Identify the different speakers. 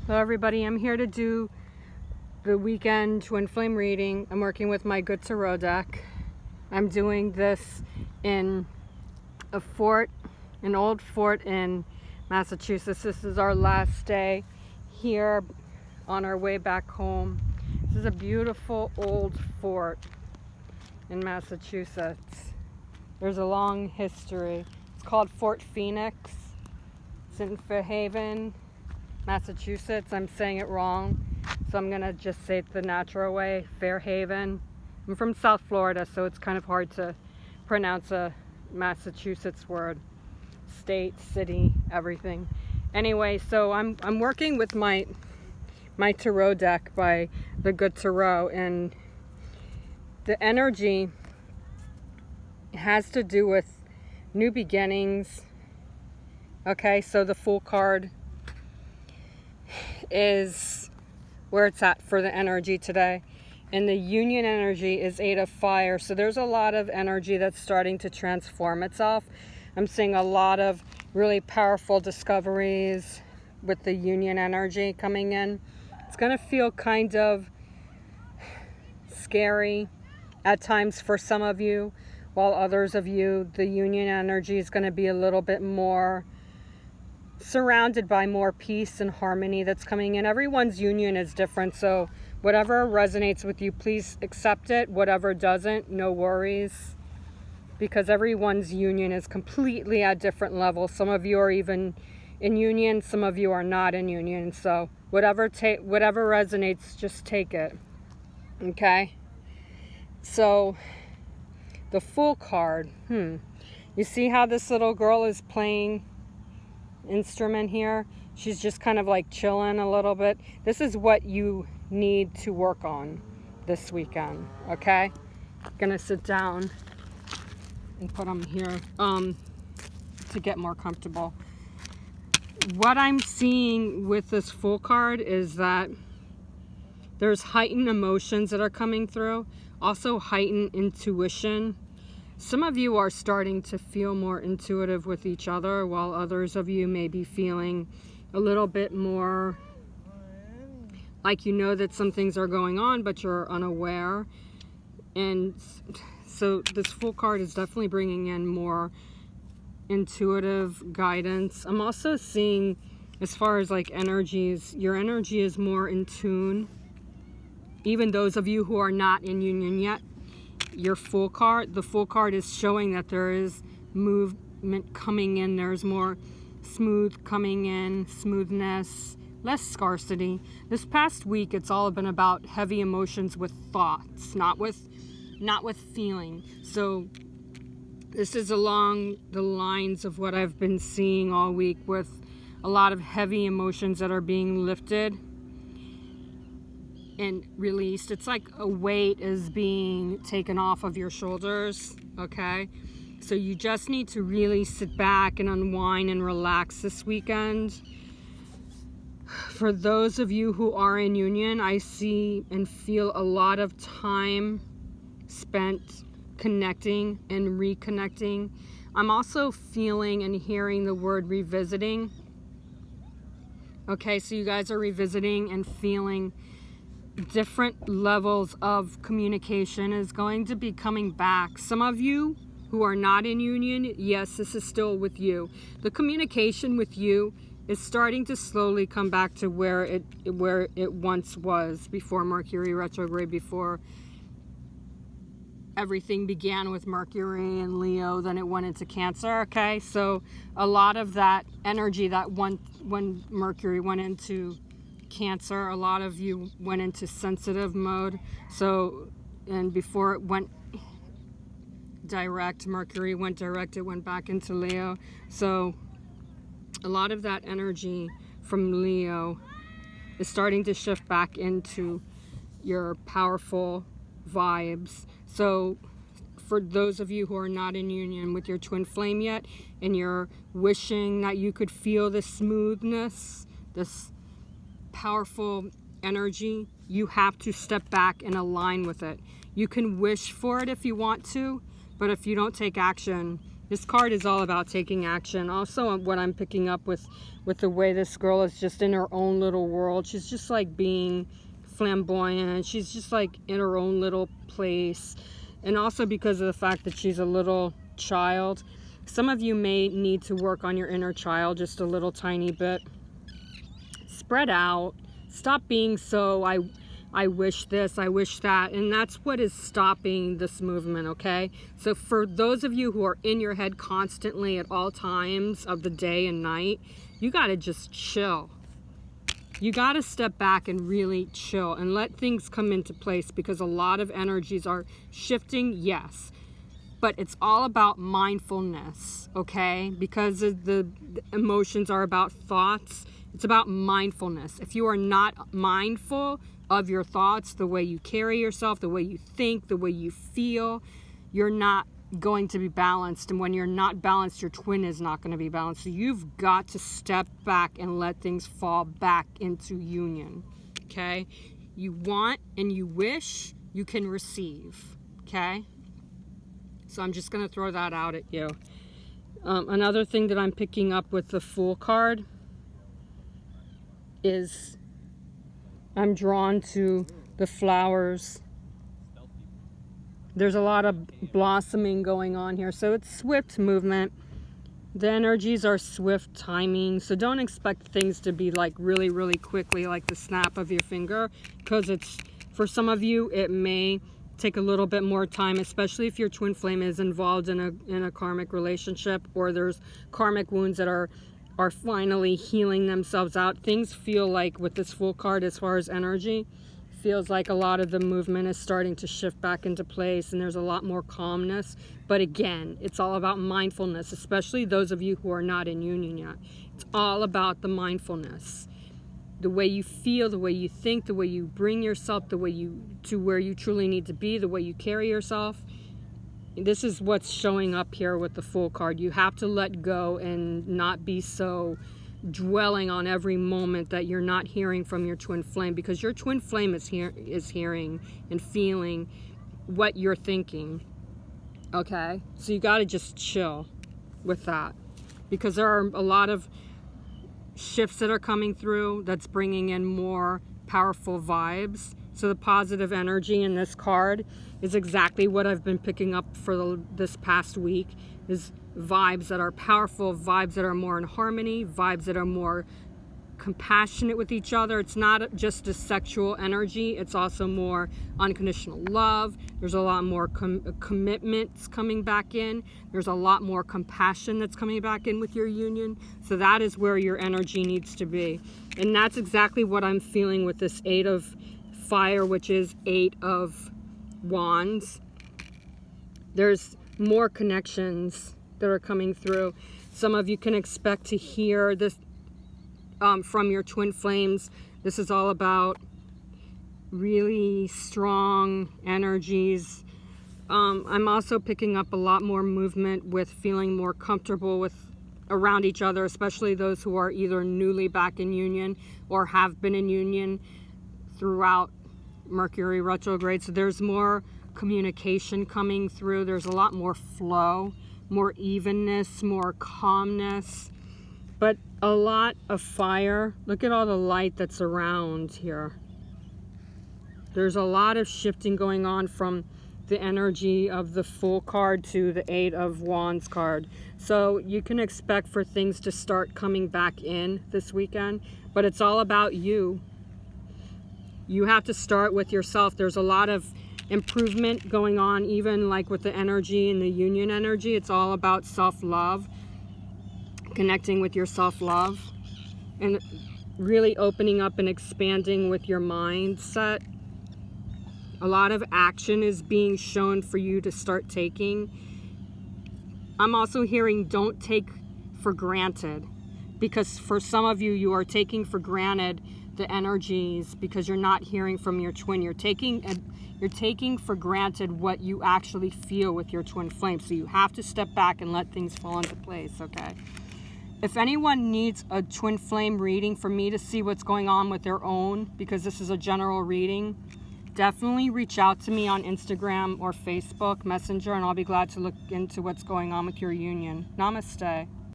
Speaker 1: Hello everybody, I'm here to do the weekend twin flame reading. I'm working with my Good Tarot deck. I'm doing this in an old fort in Massachusetts. This is our last day here on our way back home. This is a beautiful old fort in Massachusetts. There's a long history. It's called Fort Phoenix. It's in Fairhaven, Massachusetts. I'm saying it wrong, so I'm gonna just say it the natural way, Fairhaven. I'm from South Florida, so it's kind of hard to pronounce a Massachusetts word. State, city, everything. Anyway, so I'm working with my tarot deck by the Good Tarot, and the energy has to do with new beginnings. Okay, so the Fool card is where it's at for the energy today, and the Union energy is 8 of Fire. So there's a lot of energy that's starting to transform itself. I'm seeing a lot of really powerful discoveries with the Union energy coming in. It's going to feel kind of scary at times for some of you, while others of you, the Union energy is going to be a little bit more surrounded by more peace and harmony that's coming in. Everyone's union is different, so whatever resonates with you, please accept it. Whatever doesn't, no worries, because everyone's union is completely at different levels. Some of you are even in union, some of you are not in union, so whatever resonates, just take it. Okay, so the Fool card, you see how this little girl is playing instrument here? She's just kind of like chilling a little bit. This is what you need to work on this weekend. Okay, gonna sit down and put them here to get more comfortable. What I'm seeing with this Fool card is that there's heightened emotions that are coming through, also heightened intuition. Some of you are starting to feel more intuitive with each other, while others of you may be feeling a little bit more like you know that some things are going on, but you're unaware. And so this Fool card is definitely bringing in more intuitive guidance. I'm also seeing, as far as like energies, your energy is more in tune. Even those of you who are not in union yet, the Fool card is showing that there is movement coming in. There's more smooth coming in, smoothness, less scarcity. This past week, it's all been about heavy emotions with thoughts, not with feeling. So this is along the lines of what I've been seeing all week, with a lot of heavy emotions that are being lifted and released. It's like a weight is being taken off of your shoulders. Okay, so you just need to really sit back and unwind and relax this weekend. For those of you who are in union, I see and feel a lot of time spent connecting and reconnecting. I'm also feeling and hearing the word revisiting. Okay, so you guys are revisiting and feeling different levels of communication is going to be coming back. Some of you who are not in union, yes, this is still with you. The communication with you is starting to slowly come back to where it once was before Mercury retrograde, before everything began with Mercury and Leo, then it went into Cancer. Okay, so a lot of that energy that when Mercury went into Cancer, a lot of you went into sensitive mode. So, and before it went direct, Mercury went direct, it went back into Leo. So a lot of that energy from Leo is starting to shift back into your powerful vibes. So for those of you who are not in union with your twin flame yet, and you're wishing that you could feel the smoothness, this powerful energy, you have to step back and align with it. You can wish for it if you want to, but if you don't take action, This card is all about taking action. Also, what I'm picking up with the way this girl is just in her own little world. She's just like being flamboyant. She's just like in her own little place. And also because of the fact that she's a little child. Some of you may need to work on your inner child just a little tiny bit. Spread out. Stop being so, I wish this, I wish that. And that's what is stopping this movement, okay? So for those of you who are in your head constantly at all times of the day and night, you got to just chill. You got to step back and really chill and let things come into place, because a lot of energies are shifting, yes. But it's all about mindfulness, okay? Because the emotions are about thoughts. It's about mindfulness. If you are not mindful of your thoughts, the way you carry yourself, the way you think, the way you feel, you're not going to be balanced. And when you're not balanced, your twin is not going to be balanced. So you've got to step back and let things fall back into union, okay? You want and you wish, you can receive, okay? So I'm just going to throw that out at you. Another thing that I'm picking up with the Fool card is I'm drawn to the flowers. There's a lot of blossoming going on here. So it's swift movement. The energies are swift timing. So don't expect things to be like really, really quickly, like the snap of your finger, because it's, for some of you, it may take a little bit more time, especially if your twin flame is involved in a karmic relationship, or there's karmic wounds that are finally healing themselves out. Things feel like with this Fool card, as far as energy, feels like a lot of the movement is starting to shift back into place, and there's a lot more calmness. But again, it's all about mindfulness, especially those of you who are not in union yet. It's all about the mindfulness. The way you feel, the way you think, the way you bring yourself, the way you to where you truly need to be, the way you carry yourself. This is what's showing up here with the Fool card. You have to let go and not be so dwelling on every moment that you're not hearing from your twin flame, because your twin flame is hearing and feeling what you're thinking, okay? So you got to just chill with that, because there are a lot of shifts that are coming through that's bringing in more powerful vibes. So the positive energy in this card is exactly what I've been picking up for this past week, is vibes that are powerful, vibes that are more in harmony, vibes that are more compassionate with each other. It's not just a sexual energy, it's also more unconditional love. There's a lot more commitments coming back in. There's a lot more compassion that's coming back in with your union. So that is where your energy needs to be. And that's exactly what I'm feeling with this 8 of Fire, which is 8 of Wands. There's more connections that are coming through. Some of you can expect to hear this from your twin flames. This is all about really strong energies. I'm also picking up a lot more movement with feeling more comfortable with around each other, especially those who are either newly back in union or have been in union throughout Mercury retrograde. So there's more communication coming through. There's a lot more flow, more evenness, more calmness, but a lot of fire. Look at all the light that's around here. There's a lot of shifting going on from the energy of the Fool card to the 8 of Wands card. So you can expect for things to start coming back in this weekend, but it's all about you. You have to start with yourself. There's a lot of improvement going on, even like with the energy and the union energy. It's all about self-love, connecting with your self-love, and really opening up and expanding with your mindset. A lot of action is being shown for you to start taking. I'm also hearing don't take for granted, because for some of you, you are taking for granted the energies because you're not hearing from your twin. You're taking for granted what you actually feel with your twin flame. So you have to step back and let things fall into place, okay? If anyone needs a twin flame reading for me to see what's going on with their own, because this is a general reading, definitely reach out to me on Instagram or Facebook Messenger, and I'll be glad to look into what's going on with your union. Namaste.